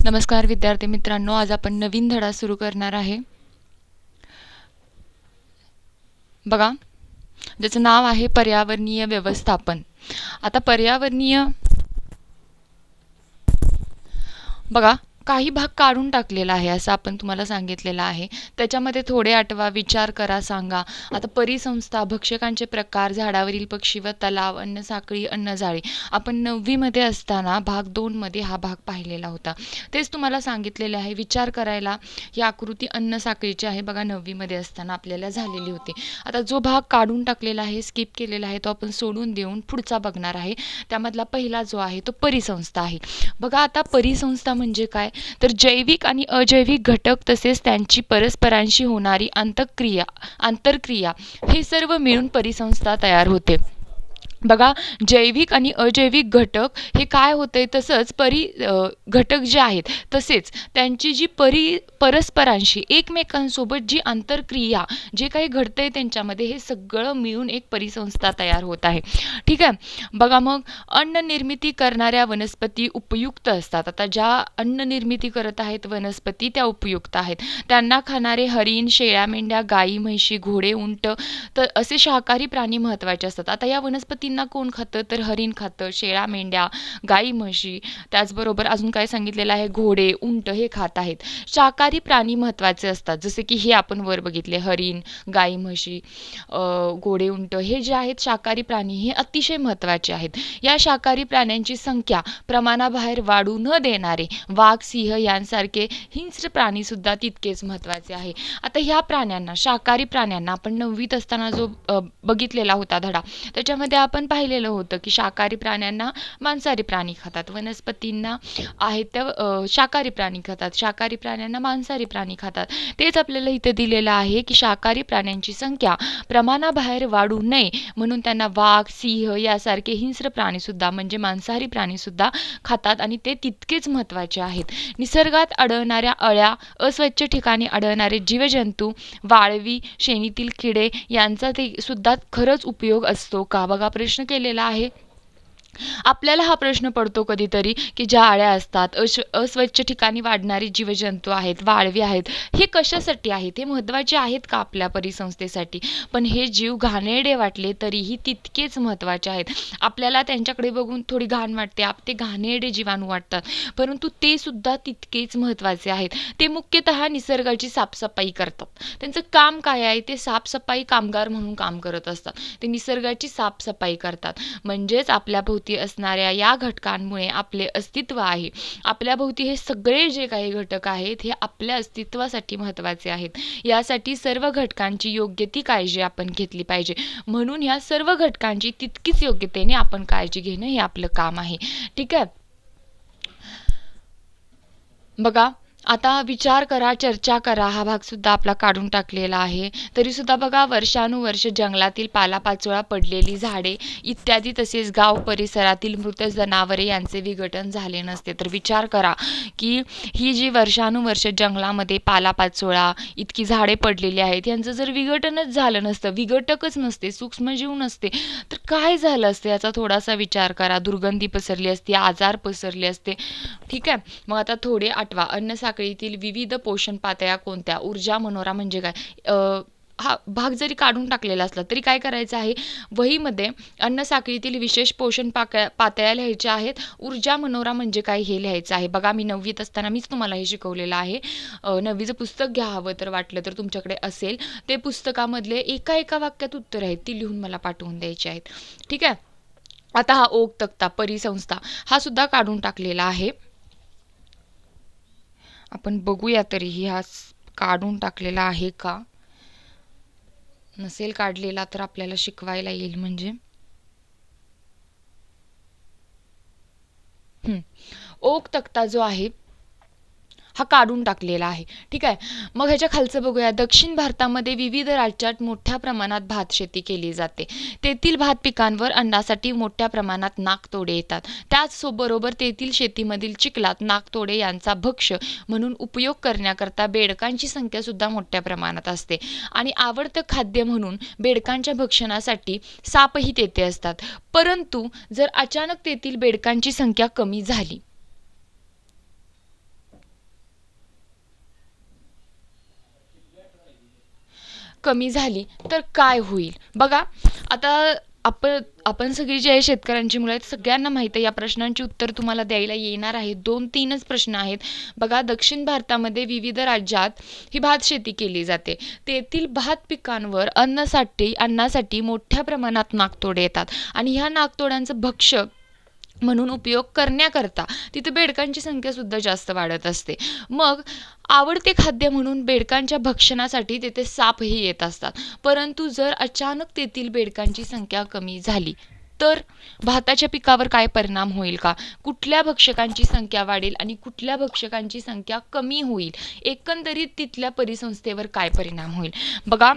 नमस्कार विद्यार्थी मित्रांनो, आज आपण नवीन धडा सुरू करणार आहे. बघा, ज्याचं नाव आहे पर्यावरणीय व्यवस्थापन. आता पर्यावरणीय बघा, काही भाग काढून टाकलेला आहे असं आपण तुम्हाला सांगितलेलं आहे. त्याच्यामध्ये थोडे आठवा, विचार करा, सांगा. आता परिसंस्था, भक्षकांचे प्रकार, झाडावरील पक्षी व तलाव, अन्नसाखळी, अन्नजाळी. आपण 9वी मध्ये असताना भाग 2 मध्ये हा भाग पाहिलेला होता. तेच तुम्हाला सांगितलेले आहे. विचार करायला ही आकृती अन्नसाखळीची आहे. बघा, 9वी मध्ये असताना आपल्याला झालेली होती. आता जो भाग काढून टाकलेला आहे, स्किप केलेला आहे, तो आपण सोडून देऊन पुढचा बघणार आहे. त्यामधला पहिला जो आहे तो परिसंस्था आहे. बघा, आता परिसंस्था म्हणजे काय, तर जैविक आणि अजैविक घटक तसेच त्यांची परस्परांशी होणारी आंतरक्रिया हे सर्व मिळून परिसंस्था तयार होते. बघा, जैविक आणि अजैविक घटक हे काय होते, तसंच घटक जे आहेत तसेच त्यांची जी परस्परांशी एकमेकांसोबत जी आंतरक्रिया जे काही घडतंय त्यांच्यामध्ये, हे सगळं मिळून एक परिसंस्था तयार होत आहे. ठीक आहे. बघा, मग अन्न निर्मिती करणाऱ्या वनस्पती उपयुक्त असतात. आता ज्या अन्न निर्मिती करत आहेत वनस्पती त्या उपयुक्त आहेत. त्यांना खाणारे हरिण, शेळ्या, मेंढ्या, गाई, म्हशी, घोडे, उंट तर असे शाकाहारी प्राणी महत्त्वाचे असतात. आता या वनस्पतींना कोण खातं, तर हरिण खातं, शेळ्या, मेंढ्या, गाई, म्हशी, त्याचबरोबर अजून काय सांगितलेलं आहे, घोडे, उंट हे खात आहेत. शाकाहारी प्राणी महत्त्वाचे असतात, जसे की हे आपण वर बघितले, हरिण, गाई, म्हशी, घोडे, उंट हे जे आहेत शाकाहारी प्राणी हे अतिशय महत्त्वाचे आहेत. या शाकाहारी प्राण्यांची संख्या प्रमाणाबाहेर वाढू न देणारे वाघ, सिंह यांसारखे हिंस्र प्राणी सुद्धा तितकेच महत्त्वाचे आहे. आता ह्या प्राण्यांना, शाकाहारी प्राण्यांना, आपण 9वीत असताना जो बघितलेला होता धडा, त्याच्यामध्ये आपण पाहिलेलं होतं की शाकाहारी प्राण्यांना मांसाहारी प्राणी खातात, वनस्पतींना आहेत त्या शाकाहारी प्राणी खातात, शाकाहारी प्राण्यांना मांसाहारी प्राणी खातात. तेच आपल्याला इथे दिलेलं आहे की शाकाहारी प्राण्यांची संख्या प्रमाणाबाहेर वाढू नये म्हणून त्यांना वाघ, सिंह यासारखे हिंस्र प्राणीसुद्धा म्हणजे मांसाहारी प्राणीसुद्धा खातात आणि ते तितकेच महत्त्वाचे आहेत. निसर्गात आढळणाऱ्या अळ्या, अस्वच्छ ठिकाणी आढळणारे जीवजंतू, वाळवी, शेणीतील किडे यांचा ते सुद्धा खरंच उपयोग असतो का? बघा, प्रश्न केलेला आहे. आपल्याला हा प्रश्न पडतो कधीतरी की ज्या अळ्या असतात, अस्वच्छ ठिकाणी वाढणारे जीवजंतू आहेत, वाळवी आहेत, हे कशासाठी आहेत, हे महत्त्वाचे आहेत का आपल्या परिसंस्थेसाठी? पण हे जीव घाणेरडे वाटले तरीही तितकेच महत्त्वाचे आहेत. आपल्याला त्यांच्याकडे बघून थोडी घाण वाटते, ते घाणेरडे जीवाणू वाटतात, परंतु ते सुद्धा तितकेच महत्त्वाचे आहेत. ते मुख्यतः निसर्गाची साफसफाई करतात. त्यांचं काम काय आहे, ते साफसफाई कामगार म्हणून काम करत असतात. ते निसर्गाची साफसफाई करतात. म्हणजेच आपल्या भोवती असणाऱ्या या घटकांमुळे आपले अस्तित्व आहे. आपल्या भोवती हे सगळे जे काही घटक आहेत हे आपल्या अस्तित्वासाठी महत्त्वाचे आहेत. यासाठी सर्व घटकांची योग्य ती काळजी आपण घेतली पाहिजे. म्हणून या सर्व घटकांची तितकीच योग्यतेने आपण काळजी घेणं हे आपलं काम आहे. ठीक आहे. बघा, आता विचार करा, चर्चा करा हा भाग सुद्धा आपला काढून टाकलेला आहे. तरी सुद्धा बघा, वर्षानुवर्ष जंगलातील पालापाचोळा, पडलेली झाडे इत्यादी तसेच गाव परिसरातील मृत जनावरे यांचे विघटन झाले नसते. तर विचार करा की ही जी वर्षानुवर्ष जंगलामध्ये पालापाचोळा, इतकी झाडे पडलेली आहेत, यांचं जर विघटनच झालं नसतं, विघटकच नसते, सूक्ष्मजीव नसते, तर काय झालं असतं याचा थोडासा विचार करा. दुर्गंधी पसरली असती, आजार पसरले असते. ठीक आहे. मग आता थोडे आठवा. अन्न साखळीतील विविध पोषण पातळ्या कोणत्या? ऊर्जा मनोरा म्हणजे काय? हा भाग जरी काढून टाकलेला असला तरी काय करायचं आहे, वहीमध्ये अन्न साखळीतील विशेष पोषण पातळ्या लिहायच्या आहेत. ऊर्जा मनोरा म्हणजे काय हे लिहायचं आहे. बघा, मी 9वीत असताना मीच तुम्हाला हे शिकवलेलं आहे. 9वीचं पुस्तक घ्या, हवं तर, वाटलं तर तुमच्याकडे असेल. ते पुस्तकामधले एका वाक्यात उत्तर आहेत ती लिहून मला पाठवून द्यायची आहेत. ठीक आहे. आता हा ओक तक्ता, परिसंस्था, हा सुद्धा काढून टाकलेला आहे. आपण बघूया तरीही हा काढून टाकलेला आहे का. नसेल काढलेला तर आपल्याला शिकवायला येईल. म्हणजे ओक तक्ता जो आहे हा काढून टाकलेला आहे. ठीक आहे. मग ह्याच्या खालचं बघूया. दक्षिण भारतामध्ये विविध राज्यात मोठ्या प्रमाणात भात शेती केली जाते. तेथील भात पिकांवर अन्नासाठी मोठ्या प्रमाणात नाकतोडे येतात. त्याचबरोबर तेथील शेतीमधील चिखलात नाकतोडे यांचा भक्ष्य म्हणून उपयोग करण्याकरता बेडकांची संख्या सुद्धा मोठ्या प्रमाणात असते आणि आवडतं खाद्य म्हणून बेडकांच्या भक्षणासाठी सापही तेथे असतात. परंतु जर अचानक तेथील बेडकांची संख्या कमी झाली कमी झाली तर काय होईल? बघा, आता आपण सगळी जी आहे शेतकऱ्यांची मुलं आहेत, सगळ्यांना माहीत आहे या प्रश्नांची उत्तर तुम्हाला द्यायला येणार आहे. 2-3च प्रश्न आहेत. बघा, दक्षिण भारतामध्ये विविध राज्यात ही भात शेती केली जाते. तेथील भात पिकांवर अन्नासाठी मोठ्या प्रमाणात नाकतोडे येतात आणि ह्या नाकतोड्यांचं भक्षक म्हणून उपयोग करण्याकरता तिथे बेडकांची संख्या सुद्धा जास्त वाढत असते. मग आवडते खाद्य म्हणून बेडकांच्या भक्षणासाठी तिथे सापही येत असतात. परंतु जर अचानक तेथील बेडकांची संख्या कमी झाली तर भाताच्या पिकावर काय परिणाम होईल का? कुठल्या भक्षकांची संख्या वाढेल आणि कुठल्या भक्षकांची संख्या कमी होईल? एकंदरीत तिथल्या परिसंस्थेवर काय परिणाम होईल? बघा,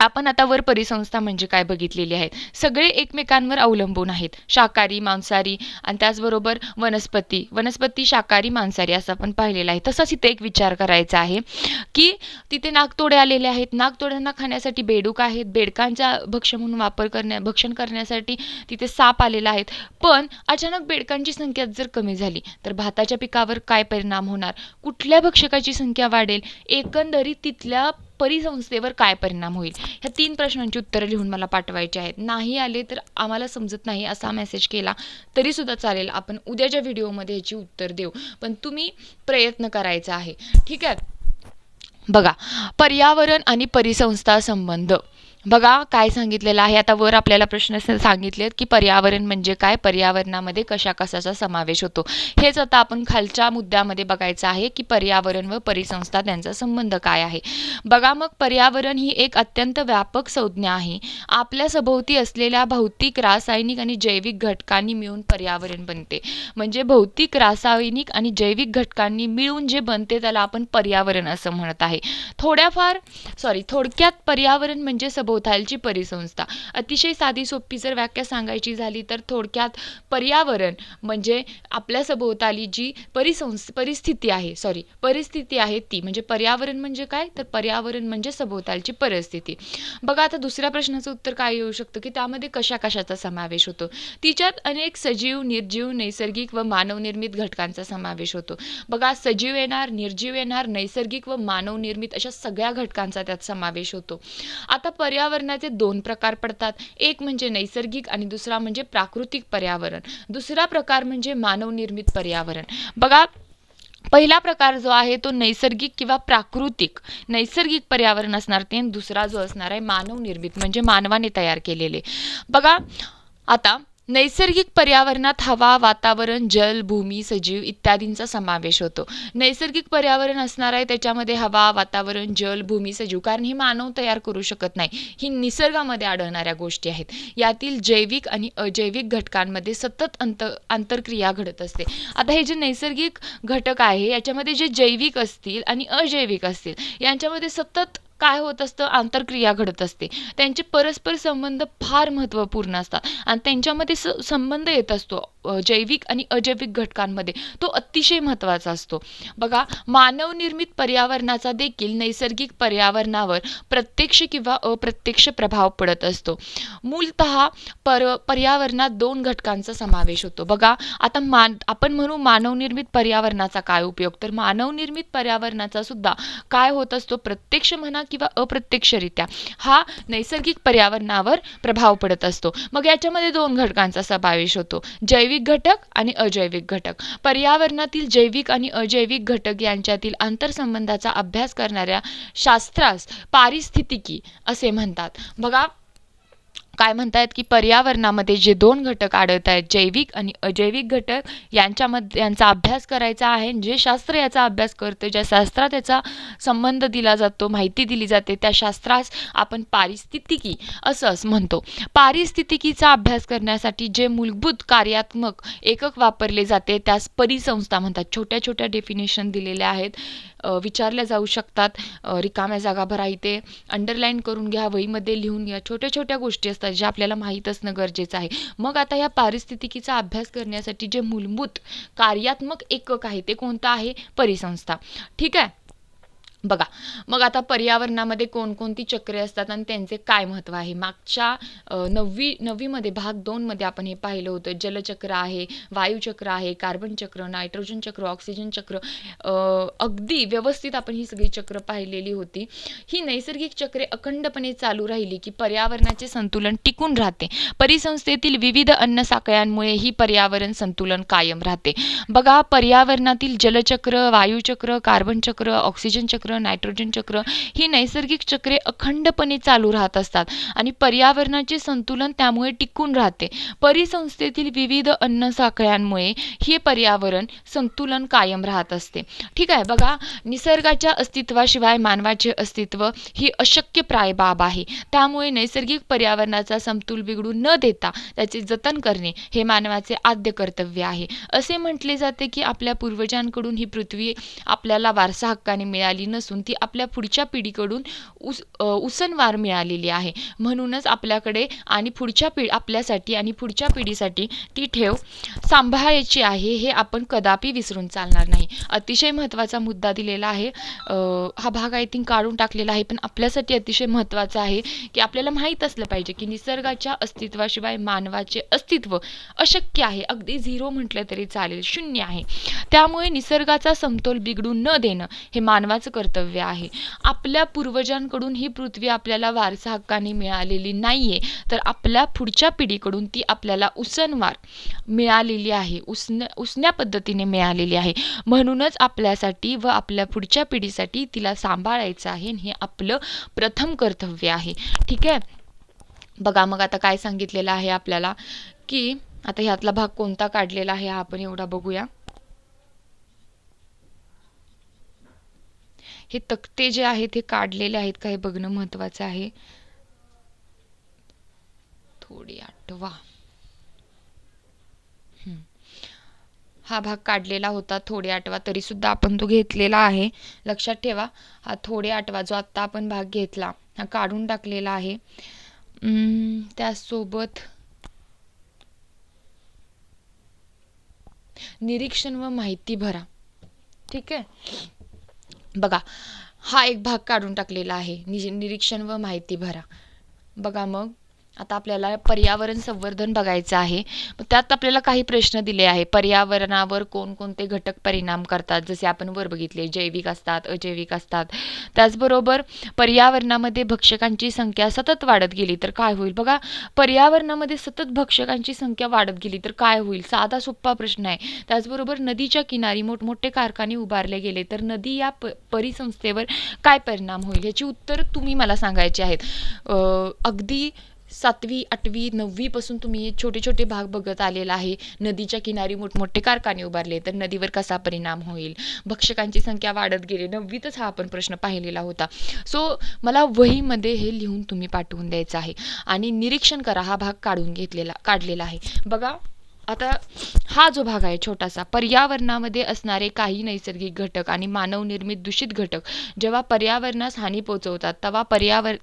आपण आता वर परिसंस्था म्हणजे काय बघितलेली आहेत. सगळे एकमेकांवर अवलंबून आहेत. शाकाहारी, मांसाहारी आणि त्याचबरोबर वनस्पती शाकाहारी, मांसाहारी असं आपण पाहिलेलं आहे. तसंच इथे एक विचार करायचा आहे की तिथे नाकतोडे आलेले आहेत. नाकतोड्यांना खाण्यासाठी बेडूक आहेत. बेडकांचा म्हणून भक्षण करण्यासाठी तिथे साप आलेला आहेत. पण अचानक बेडकांची संख्या जर कमी झाली तर भाताच्या पिकावर काय परिणाम होणार? कुठल्या भक्षकाची संख्या वाढेल? एकंदरीत तिथल्या परिसंस्थेवर काय परिणाम होईल? ह्या 3 प्रश्नांची उत्तरं लिहून मला पाठवायची आहेत. नाही आले तर आम्हाला समजत नाही असा मेसेज केला तरी सुद्धा चालेल. आपण उद्याच्या व्हिडिओमध्ये ह्याची उत्तर देऊ. पण तुम्ही प्रयत्न करायचा आहे. ठीक आहे? बघा, पर्यावरण आणि परिसंस्था संबंध. बघा काय सांगितलेलं आहे. आता वर आपल्याला प्रश्न सांगितलेत की पर्यावरण म्हणजे काय, पर्यावरणामध्ये कशा कशाचा समावेश होतो. हेच आता आपण खालच्या मुद्द्यामध्ये बघायचं आहे की पर्यावरण व परिसंस्था त्यांचा संबंध काय आहे. बघा, मग पर्यावरण ही एक अत्यंत व्यापक संज्ञा आहे. आपल्या सभोवती असलेल्या भौतिक, रासायनिक आणि जैविक घटकांनी मिळून पर्यावरण बनते. म्हणजे भौतिक, रासायनिक आणि जैविक घटकांनी मिळून जे बनते त्याला आपण पर्यावरण असं म्हणत आहे. थोडक्यात पर्यावरण म्हणजे सभोवतालची परिसंस्था. अतिशय साधी सोपी जर व्याख्या सांगायची झाली तर थोडक्यात पर्यावरण म्हणजे आपल्या सभोवताली जी परिस्थिती आहे ती. म्हणजे पर्यावरण म्हणजे काय? तर पर्यावरण म्हणजे सभोवतालची परिस्थिती. बघा, आता दुसऱ्या प्रश्नाचं उत्तर काय येऊ शकतं की त्यामध्ये कशा कशाचा समावेश होतो? तिच्यात अनेक सजीव, निर्जीव, नैसर्गिक व मानवनिर्मित घटकांचा समावेश होतो. बघा, सजीव येणार, निर्जीव येणार, नैसर्गिक व मानवनिर्मित अशा सगळ्या घटकांचा त्यात समावेश होतो. आता पर्यावरणाचे 2 प्रकार पडतात. एक म्हणजे नैसर्गिक आणि दुसरा म्हणजे प्राकृतिक पर्यावरण. दुसरा प्रकार म्हणजे मानवनिर्मित पर्यावरण. बघा, पहिला प्रकार जो आहे तो नैसर्गिक किंवा नैसर्गिक पर्यावरण असणार ते. दुसरा जो असणार आहे मानवनिर्मित म्हणजे मानवाने तयार केलेले. बघा, आता नैसर्गिक पर्यावरणात हवा, वातावरण, जल, भूमी, सजीव इत्यादींचा समावेश होतो. नैसर्गिक पर्यावरण असणार आहे त्याच्यामध्ये हवा, वातावरण, जल, भूमी, सजीव, कारण ही मानव तयार करू शकत नाही. ही निसर्गामध्ये आढळणाऱ्या गोष्टी आहेत. यातील जैविक आणि अजैविक घटकांमध्ये सतत आंतरक्रिया घडत असते. आता हे जे नैसर्गिक घटक आहे याच्यामध्ये जे जैविक असतील आणि अजैविक असतील यांच्यामध्ये सतत काय होत असतं? आंतरक्रिया घडत असते. त्यांचे परस्पर संबंध फार महत्त्वपूर्ण असतात आणि त्यांच्यामध्ये संबंध येत असतो जैविक आणि अजैविक घटकांमध्ये, तो अतिशय महत्त्वाचा असतो. बघा, मानवनिर्मित पर्यावरणाचा देखील नैसर्गिक पर्यावरणावर प्रत्यक्ष किंवा अप्रत्यक्ष प्रभाव पडत असतो. मूलतः पर्यावरणात 2 घटकांचा समावेश होतो. बघा, आता आपण म्हणू मानवनिर्मित पर्यावरणाचा काय उपयोग? तर मानवनिर्मित पर्यावरणाचा सुद्धा काय होत असतो? प्रत्यक्ष म्हणा किंवा अप्रत्यक्षरित्या हा नैसर्गिक पर्यावरणावर प्रभाव पडत असतो. मग याच्यामध्ये 2 घटकांचा समावेश होतो, जैविक घटक आणि अजैविक घटक. पर्यावरणातील जैविक आणि अजैविक घटक यांच्यातील आंतरसंबंधाचा अभ्यास करणाऱ्या शास्त्रास पारिस्थितिकी असे म्हणतात. बघा, काय म्हणतायत की पर्यावरणामध्ये जे 2 घटक आढळत आहेत, जैविक आणि अजैविक घटक, यांचा अभ्यास करायचा आहे. जे शास्त्र याचा अभ्यास करते, ज्या शास्त्रात याचा संबंध दिला जातो, माहिती दिली जाते, त्या शास्त्रास आपण पारिस्थितिकी असं म्हणतो. पारिस्थितिकीचा अभ्यास करण्यासाठी जे मूलभूत कार्यात्मक एकक वापरले जाते त्यास परिसंस्था म्हणतात. छोट्या छोट्या डेफिनेशन दिलेल्या आहेत, विचारल्या जाऊ शकतात. रिकाम्या जागा भरा, इथे अंडरलाईन करून घ्या, वहीमध्ये लिहून घ्या. छोट्या छोट्या गोष्टी असतात ज्या आपल्याला माहीत असणं गरजेचं आहे. मग आता या पारिस्थितिकीचा अभ्यास करण्यासाठी जे मूलभूत कार्यात्मक एकक आहे ते कोणतं आहे? परिसंस्था. ठीक आहे. बघा, मग आता पर्यावरणामध्ये कोणकोणती चक्रे असतात आणि त्यांचे काय महत्त्व आहे. मागच्या 9वीमध्ये भाग 2 मध्ये आपण हे पाहिलं होतं. जलचक्र आहे, वायुचक्र आहे, कार्बन चक्र, नायट्रोजन चक्र, ऑक्सिजन चक्र, अगदी व्यवस्थित आपण ही सगळी चक्र पाहिलेली होती. ही नैसर्गिक चक्रे अखंडपणे चालू राहिली की पर्यावरणाचे संतुलन टिकून राहते. परिसंस्थेतील विविध अन्न साखळ्यांमुळे ही पर्यावरण संतुलन कायम राहते. बघा, पर्यावरणातील जलचक्र, वायुचक्र, कार्बन चक्र, ऑक्सिजन चक्र, नायट्रोजन चक्र ही नैसर्गिक चक्रे अखंडपणे चालू राहत असतात आणि पर्यावरणाचे संतुलन त्यामुळे टिकून राहते. परिसंस्थेतील विविध अन्न साखळ्यांमुळे हे पर्यावरण संतुलन कायम राहत असते. ठीक आहे. बघा, निसर्गाच्या अस्तित्वाशिवाय मानवाचे अस्तित्व ही अशक्यप्राय बाब आहे. त्यामुळे नैसर्गिक पर्यावरणाचा समतोल बिघडू न देता त्याचे जतन करणे हे मानवाचे आद्य कर्तव्य आहे. असे म्हटले जाते की आपल्या पूर्वजांकडून ही पृथ्वी आपल्याला वारसा हक्काने मिळाली नसून ती आपल्या पुढच्या पिढीकडून उसनवार मिळालेली आहे. म्हणूनच आपल्याकडे आणि आपल्यासाठी आणि पुढच्या पिढीसाठी ती ठेव सांभाळायची आहे, हे आपण कदापि विसरून चालणार नाही. अतिशय महत्त्वाचा मुद्दा दिलेला आहे. हा भाग आय थिंक काढून टाकलेला आहे, पण आपल्यासाठी अतिशय महत्त्वाचा आहे की आपल्याला माहीत असलं पाहिजे की निसर्गाच्या अस्तित्वाशिवाय मानवाचे अस्तित्व अशक्य आहे. अगदी झिरो म्हटलं तरी चालेल, शून्य आहे. त्यामुळे निसर्गाचा समतोल बिघडू न देणं हे मानवाचं कर्तव्य आहे. आपल्या पूर्वजांकडून ही पृथ्वी आपल्याला वारसा हक्काने मिळालेली नाहीये, तर आपल्या पुढच्या पिढीकडून ती आपल्याला उसनवार मिळालेली आहे, उसन्या पद्धतीने मिळालेली आहे. म्हणूनच आपल्यासाठी व आपल्या पुढच्या पिढीसाठी तिला सांभाळायचं आहे, हे आपलं प्रथम कर्तव्य आहे. ठीक आहे. बघा, मग आता काय सांगितलेलं आहे आपल्याला की आता ह्यातला भाग कोणता काढलेला आहे आपण एवढा बघूया. हे तक्ते जे आहेत हे काढलेले आहेत का हे बघणं महत्वाचं आहे. थोडी आठवा. हा भाग काढलेला होता, थोडे आठवा, तरी सुद्धा आपण तो घेतलेला आहे. लक्षात ठेवा, हा थोडे आठवा जो आत्ता आपण भाग घेतला हा काढून टाकलेला आहे. त्यासोबत निरीक्षण व माहिती भरा. ठीक आहे. बघा, हा एक भाग काढून टाकलेला आहे, निरीक्षण व माहिती भरा. बघा, मग आता आपल्याला पर्यावरण संवर्धन बघायचं आहे. मग त्यात आपल्याला काही प्रश्न दिले आहे. पर्यावरणावर कोणकोणते घटक परिणाम करतात, जसे आपण वर बघितले, जैविक असतात, अजैविक असतात. त्याचबरोबर पर्यावरणामध्ये भक्षकांची संख्या सतत वाढत गेली तर काय होईल. बघा, पर्यावरणामध्ये सतत भक्षकांची संख्या वाढत गेली तर काय होईल. साधा सोपा प्रश्न आहे. त्याचबरोबर नदीच्या किनारी मोठमोठे कारखाने उभारले गेले तर नदी या परिसंस्थेवर काय परिणाम होईल, याची उत्तर तुम्ही मला सांगायची आहेत. अगदी 7वी, 8वी, 9वी पासून तुम्ही छोटे छोटे भाग बघत आलेला आहे. नदीच्या किनारी मोठमोठे कारखाने उभारले तर नदीवर कसा परिणाम होईल, भक्षकांची संख्या वाढत गेली, 9वीतच हा आपण प्रश्न पाहिलेला होता. सो मला वहीमध्ये हे लिहून तुम्ही पाठवून द्यायचं आहे. आणि निरीक्षण करा, हा भाग काढलेला आहे. बघा, आता हा जो भाग आहे छोटासा, पर्यावरणामध्ये असणारे काही नैसर्गिक घटक आणि मानवनिर्मित दूषित घटक जेव्हा पर्यावरणास हानी पोहोचवतात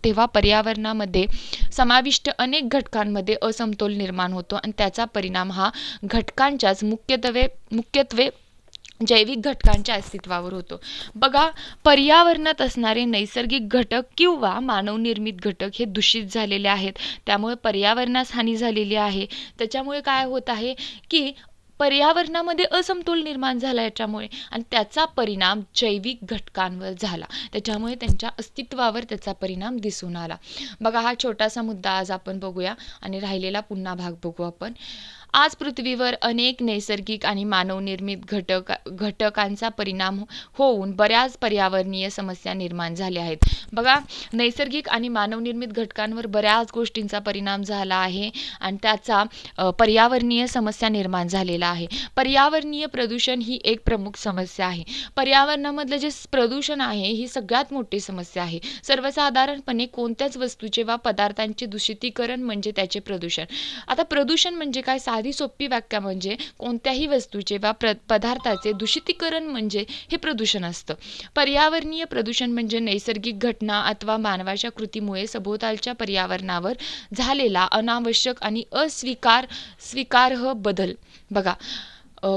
तेव्हा पर्यावरणामध्ये समाविष्ट अनेक घटकांमध्ये असमतोल निर्माण होतो आणि त्याचा परिणाम हा घटकांच्याच मुख्यत्वे जैविक घटकांच्या अस्तित्वावर होतो. बघा, पर्यावरणात असणारे नैसर्गिक घटक किंवा मानवनिर्मित घटक हे दूषित झालेले आहेत, त्यामुळे पर्यावरणास हानी झालेली आहे. त्याच्यामुळे काय होत आहे की पर्यावरणामध्ये असमतोल निर्माण झाला याच्यामुळे, आणि त्याचा परिणाम जैविक घटकांवर झाला, त्याच्यामुळे त्यांच्या अस्तित्वावर त्याचा परिणाम दिसून आला. बघा, हा छोटासा मुद्दा आज आपण बघूया आणि राहिलेला पुन्हा भाग बघू आपण. आज पृथ्वीवर अनेक नैसर्गिक आणि मानवनिर्मित घटकांचा परिणाम होऊन बऱ्याच पर्यावरणीय समस्या निर्माण झाल्या आहेत. बघा, नैसर्गिक आणि मानवनिर्मित घटकांवर बऱ्याच गोष्टींचा परिणाम झाला आहे आणि त्याचा पर्यावरणीय समस्या निर्माण झालेला आहे. पर्यावरणीय प्रदूषण ही एक प्रमुख समस्या आहे. पर्यावरणामधलं जे प्रदूषण आहे ही सगळ्यात मोठी समस्या आहे. सर्वसाधारणपणे कोणत्याच वस्तूचे वा पदार्थांचे दूषितीकरण म्हणजे त्याचे प्रदूषण. आता प्रदूषण म्हणजे काय, साधी सोपी व्याख्या म्हणजे कोणत्याही वस्तूचे वा पदार्थाचे दूषितीकरण म्हणजे हे प्रदूषण असतं. पर्यावरणीय प्रदूषण म्हणजे नैसर्गिक घटना अथवा मानवाच्या कृतीमुळे सभोवतालच्या पर्यावरणावर झालेला अनावश्यक आणि स्वीकारार्ह बदल. बघा,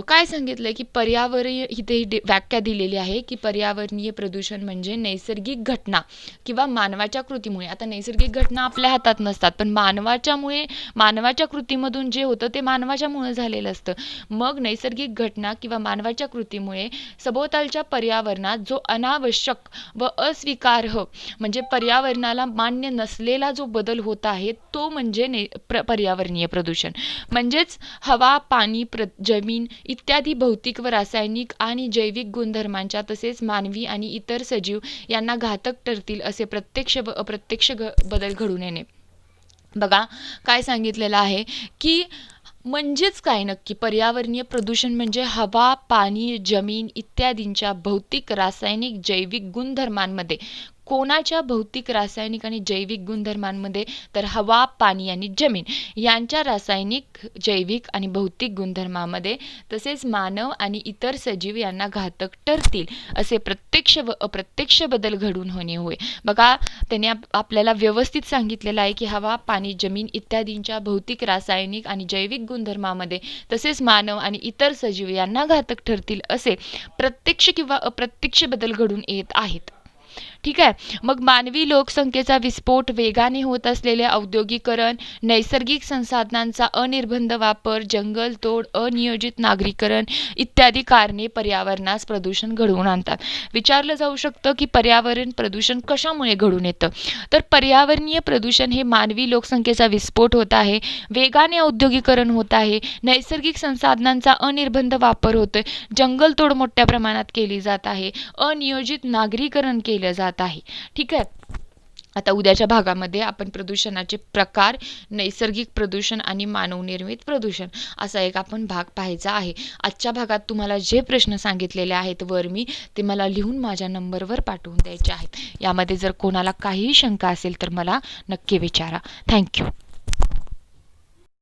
काय सांगितलंय की पर्यावरणीय, इथे व्याख्या दिलेली आहे की पर्यावरणीय प्रदूषण म्हणजे नैसर्गिक घटना किंवा मानवाच्या कृतीमुळे. आता नैसर्गिक घटना आपल्या हातात नसतात, पण मानवाच्या कृतीमधून जे होतं ते मानवाच्यामुळे झालेलं असतं. मग नैसर्गिक घटना किंवा मानवाच्या कृतीमुळे सभोवतालच्या पर्यावरणात जो अनावश्यक व अस्वीकार्ह म्हणजे पर्यावरणाला मान्य नसलेला जो बदल होत आहे तो म्हणजे पर्यावरणीय प्रदूषण. म्हणजेच हवा, पाणी, जमीन इत्यादी भौतिक व रासायनिक आणि जैविक गुणधर्मांच्या तसेच मानवी आणि इतर सजीव यांना घातक ठरतील असे प्रत्यक्ष व अप्रत्यक्ष बदल घडून येणे. बघा काय सांगितलेलं आहे की म्हणजेच काय नक्की पर्यावरणीय प्रदूषण म्हणजे हवा, पाणी, जमीन इत्यादींच्या भौतिक, रासायनिक, जैविक गुणधर्मांमध्ये, कोणाच्या भौतिक, रासायनिक आणि जैविक गुणधर्मांमध्ये, तर हवा, पाणी आणि जमीन यांच्या रासायनिक, जैविक आणि भौतिक गुणधर्मामध्ये तसेच मानव आणि इतर सजीव यांना घातक ठरतील असे प्रत्यक्ष व अप्रत्यक्ष बदल घडून होणे होय. बघा त्याने आपल्याला व्यवस्थित सांगितलेलं आहे की हवा, पाणी, जमीन इत्यादींच्या भौतिक, रासायनिक आणि जैविक गुणधर्मामध्ये तसेच मानव आणि इतर सजीव यांना घातक ठरतील असे प्रत्यक्ष किंवा अप्रत्यक्ष बदल घडून येत आहेत. ठीक आहे. मग मानवी लोकसंख्येचा विस्फोट, वेगाने होत असलेले औद्योगिकरण, नैसर्गिक संसाधनांचा अनिर्बंध वापर, जंगलतोड, अनियोजित नागरीकरण इत्यादी कारणे पर्यावरणास प्रदूषण घडवून आणतात. विचारलं जाऊ शकतं की पर्यावरण प्रदूषण कशामुळे घडून येतं, तर पर्यावरणीय प्रदूषण हे मानवी लोकसंख्येचा विस्फोट होत आहे, वेगाने औद्योगिकरण होत आहे, नैसर्गिक संसाधनांचा अनिर्बंध वापर होतोय, जंगलतोड मोठ्या प्रमाणात केली जात आहे, अनियोजित नागरीकरण केलं जात आहे. ठीक आहे. आता उद्याच्या भागामध्ये आपण प्रदूषणाचे प्रकार, नैसर्गिक प्रदूषण आणि मानवनिर्मित प्रदूषण असा एक आपण भाग पाहायचा आहे. आजच्या भागात तुम्हाला जे प्रश्न सांगितलेले आहेत वर मी ते मला लिहून माझ्या नंबरवर पाठवून द्यायचे आहेत. यामध्ये जर कोणाला काहीही शंका असेल तर मला नक्की विचारा. थँक्यू.